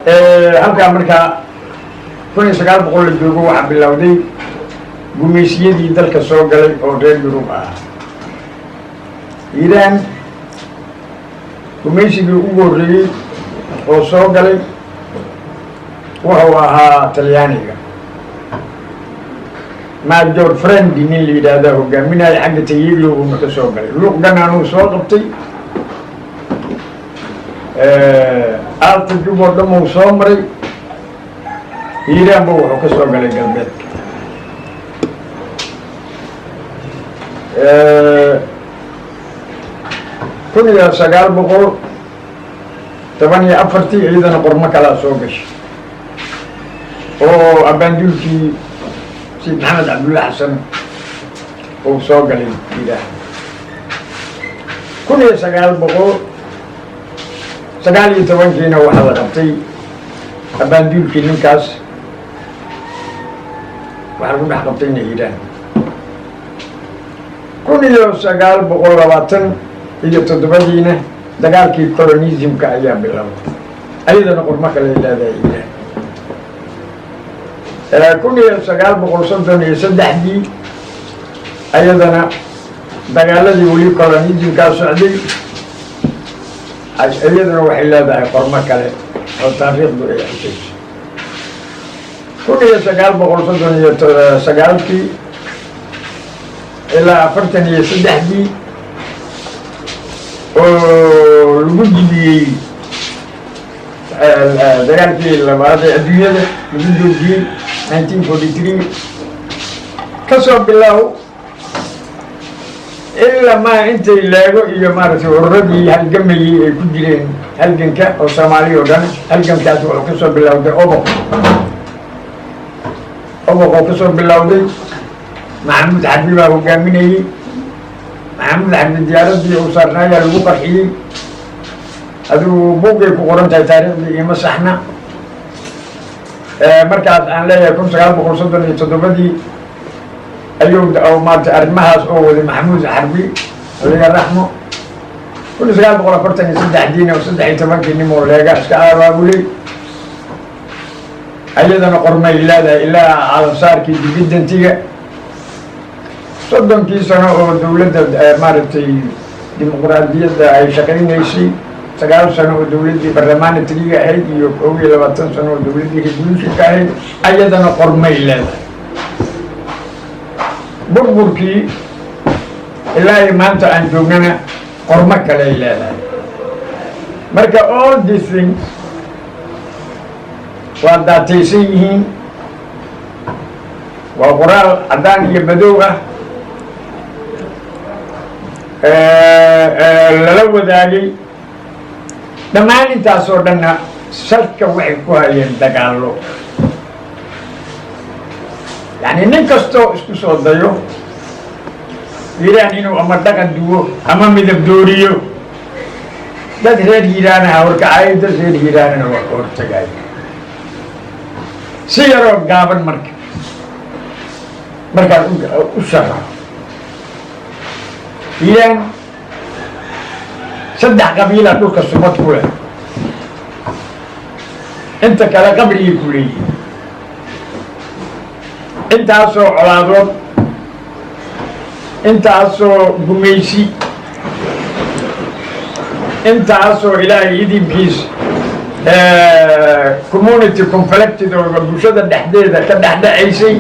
halkaa markaa 1900 la joogo waxaa bilowday gumeysiyadii dalka soo galay oo reer Yurub ah. Iiraan gumeysigii ugu horreeyay oo soo galay wuxuu ahaa Talyaaniga. Major Friend nin la yidhaahdo hogaaminaya xagga Tayiilo uu ka soo galay. Luqdan uu soo qabtay aalta Juba dhamuu soo maray. Iiraan buu wuxuu ka soo galay galbeedka. kun iyo 914 ciidana qormo kala soo gashay oo abaanduulkii Sayid Maxamed Cabdulla Xasan uu soo galay Iiraan. 1919 waxaa la qabtay abaanduulkii ninkaas waxaa lagu dhex qabtayna Iiraan. 1927 dagaalkii colonisimka ayaa bilowday ayadana qormo kale leedahay Iiraan. 1933 ayadana dagaaladii weli colonisimkaa socday ayadana waxay leedahay qormo kale oo taariikhdu ay xusayso. 1939 ilaa 43 oo lagu jibiyey dagaalkii labaad ee adduunyada lagu joojiyey 1943 ka soo bilow ilaa ma intay leego iyo maaragtay ururadii halgamayey ay ku jireen halganka oo Soomaaliya oo dhan halgankaas wuxuu ka soo bilowday oboq oo ka soo bilowday Maxamuud Xarbi baa hogaaminayey. Maxamuud Xarbi diyaaradii uu saarnaayaa lagu qarxiyey. aduu buugay ku qoran tahay taariikhdii ima saxna. markaas aan leeyahay 1937 ayuu maaragtay arrimahaas oo waday Maxamuud Xarbi Allaha raxmo. 1943 oo 13 nin oo leega iska abaabulay ayadana qormay leedahay ilaa caalamsaarkii dibidantiga 30 sano oo dowladda maaragtay dimuqraadiyadda ay shaqaynaysay 9 sano oo dowladdii barlamaantriga ahayd iyo 20 sano oo dowladdii republika ahayd ayadana qormay leedahay. burburkii ilaa maanta aan joognana qormo kale ay leedahay. marka all these things waa daataysan yihiin. waa qoraal caddaan iyo madow ah lala wadaagay. dhammaan intaasoo dhanna salka waxay ku hayeen dagaallo. yacni nin kastoo isku soo dayo Iiraan inuu ama dhaqan duwo ama midab dooriyo dad reer Iiraanaha horkacay dad reer Iiraanana waa ka hortagay si yaroo gaaban markaad u sharaxo. Iiraan 3 qabiila dhulka sumad ku leh, inta kale qabriyay ku leeyihiin. intaasoo colaadood, intaasoo gumeysi, intaasoo ilaahay idinkiis community conflicted oo bulshada dhexdeeda ka dhexdhacaysay.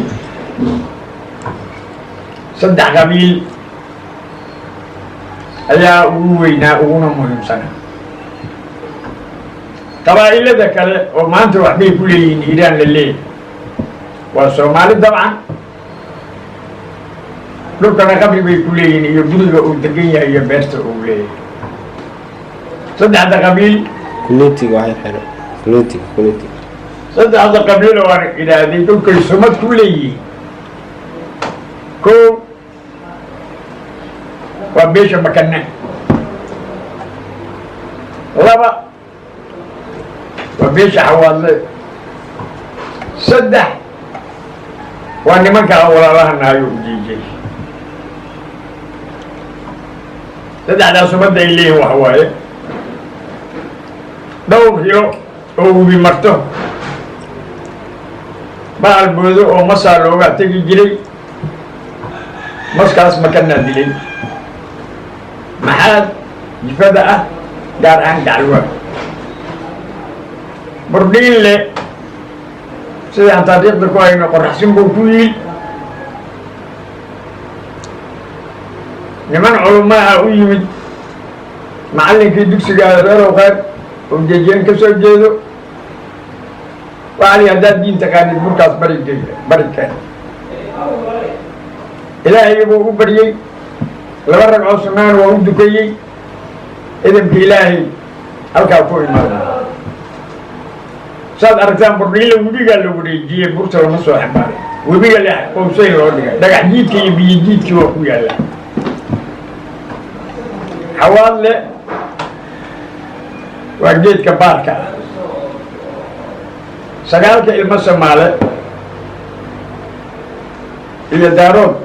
3 qabiil ayaa ugu weynaa uguna muhiimsana. qabaa'ilada kale oo maanta waxbay ku leeyihiin Iiraan la leeyahay waa Soomaali dabcan. dhulkana qabri bay ku leeyihiin iyo guriga uu degan yahay iyo beerta uu leeyahay. 3 qabiil كليتي واحد حلو كليتي 3 qabiil oo aan idhaahday dhulkay sumad ku leeyihiin. kow waa beesha Makane. 2 waa beesha Xawaadle. 3 waa nimanka walaalahanayo ujeejay. 3daas ummadda ay leeyihiin waxa waaye dhowr hilo oo webi marto bahal boodo oo masaa looga tegi jiray maskaas makanaa dilay maxaad jifada ah gaar ahaan gacalwaa burdhiinle sidaan taariikhda ku hayno qoraxsin buu ku yiil niman culumaa u yimid macallinkii dugsiga reerow khayr oo jejeen ka soo jeedo waxaa li haddaad diin taqaanid burkaas barigkeen ilaahay buu u baryey 2 ragcoo sunnaan waa u dukayey idamka ilaahay halkaa ku imaada saad aragtaan burdhiinle webigaa la wareejiyey burta lama soo xambaaray webiga le qowsayn loo dhigay dhagax jiidka iyo biyo jiidkii waa ku yaalla xawaadle waa geedka baarka ah 9 ilmo Soomaale iyo daarood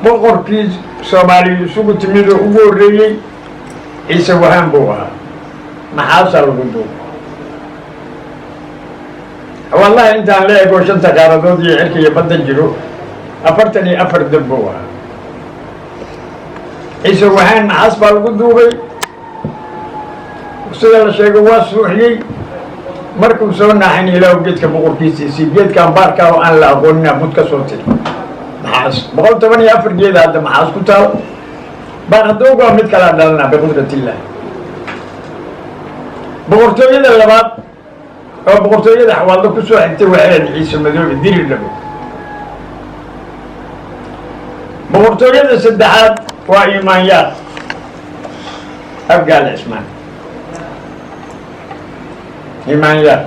boqorkii Soomaaliya isugu timid oo ugu horreeyey ciise wahaan buu ahaa maxaasaa lagu duubay wallahi intaan la eego 5 qaaradood iyo cirka iyo badda jiro 44 dab buu ahaa ciise wahaan maxaas baa lagu duubay sida la sheego waa suuxiyey markuu soo naaxin ilaahu geedka boqorkiisiisii geedkan baarkaa oo aan la aqoonina bud ka soo tiri maxaas 114 geeda hadda maxaas ku taal baar haddoogaa mid kalaa dhalanaa biqudratillah boqortooyada labaad oo boqortooyada xawaaldo ku soo xigtay waxaad ciise madoobe diri dhabo boqortooyada saddexaad waa imaanyaad abgaal cismaan imaanyaad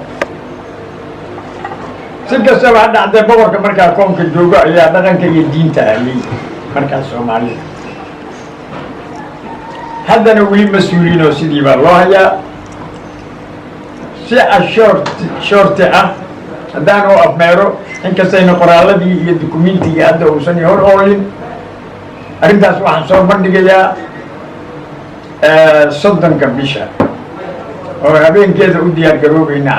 si kastaba ha dhacdee boqorka markaa koonka joogo ayaa dhaqanka iyo diinta hayay markaas Soomaalida haddana weli mas-uuliyiin oo sidii baa loo hayaa si shorti ah haddaan oo afmeero inkastayna qoraaladii iyo dukumiintigii hadda uusan hor oolin arrintaas waxaan soo bandhigayaa 30 bisha oo habeenkeeda u diyaar garoobayna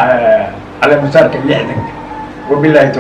calaamasaarka 60 wabilaahi